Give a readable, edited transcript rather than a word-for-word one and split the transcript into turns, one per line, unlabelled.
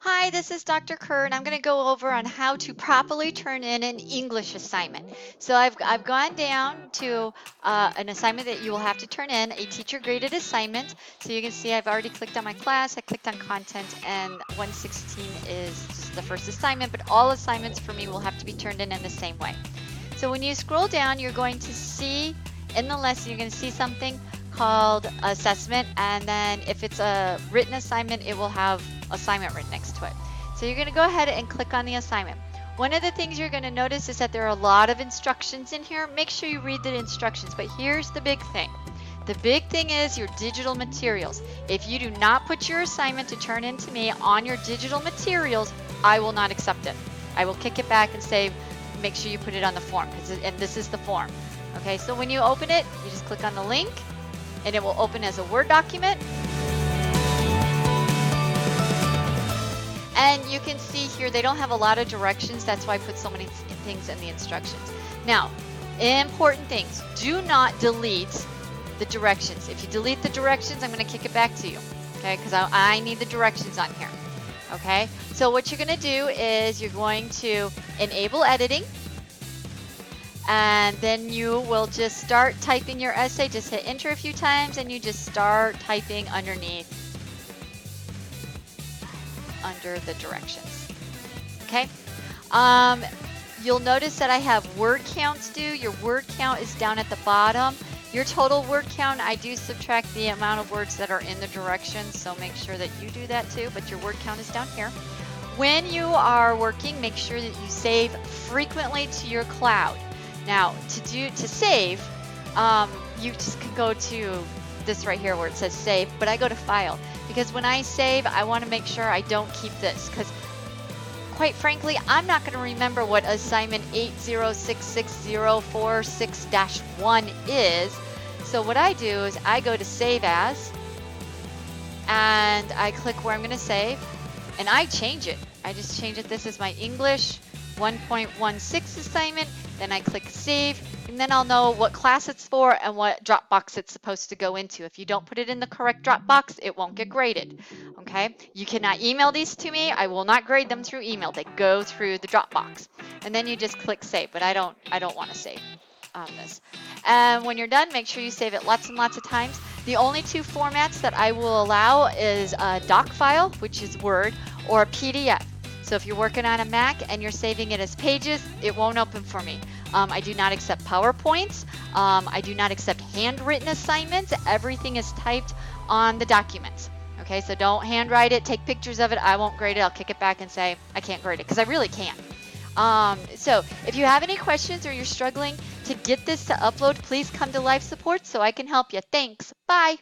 Hi, this is Dr. Kerr, and I'm going to go over on how to properly turn in an English assignment. So I've gone down to an assignment that you will have to turn in, a teacher graded assignment. So you can see I've already clicked on my class, I clicked on content, and 116 is just the first assignment, but all assignments for me will have to be turned in the same way. So when you scroll down, you're going to see in the lesson, you're going to see something called assessment, and then if it's a written assignment, it will have assignment written next to it. So you're going to go ahead and click on the assignment. One of the things you're going to notice is that there are a lot of instructions in here. Make sure you read the instructions, but here's the big thing. The big thing is your digital materials. If you do not put your assignment to turn in to me on your digital materials, I will not accept it. I will kick it back and say, make sure you put it on the form, and this is the form. Okay, so when you open it, you just click on the link, and it will open as a Word document. And you can see here, they don't have a lot of directions. That's why I put so many things in the instructions. Now, important things. Do not delete the directions. If you delete the directions, I'm going to kick it back to you. Okay, because I need the directions on here. Okay, so what you're going to do is you're going to enable editing. And then you will just start typing your essay. Just hit enter a few times and you just start typing underneath under the directions. Okay. You'll notice that I have word counts due. Your word count is down at the bottom. Your total word count, I do subtract the amount of words that are in the directions, so make sure that you do that too, but your word count is down here. When you are working, make sure that you save frequently to your cloud. Now, to save, you just can go to this right here where it says save, but I go to file because when I save, I want to make sure I don't keep this because quite frankly, I'm not going to remember what assignment 8066046-1 is. So what I do is I go to save as, and I click where I'm going to save, and I change it. I just change it. This is my English 1.16 assignment. Then I click save, and then I'll know what class it's for and what Dropbox it's supposed to go into. If you don't put it in the correct Dropbox, it won't get graded. Okay? You cannot email these to me. I will not grade them through email. They go through the Dropbox. And then you just click save, but I don't want to save on this. And when you're done, make sure you save it lots and lots of times. The only two formats that I will allow is a doc file, which is Word, or a PDF. So if you're working on a Mac and you're saving it as pages, it won't open for me. I do not accept PowerPoints. I do not accept handwritten assignments. Everything is typed on the documents. Okay, so don't handwrite it, take pictures of it. I won't grade it. I'll kick it back and say, I can't grade it, because I really can't. So if you have any questions or you're struggling to get this to upload, please come to life support so I can help you. Thanks. Bye.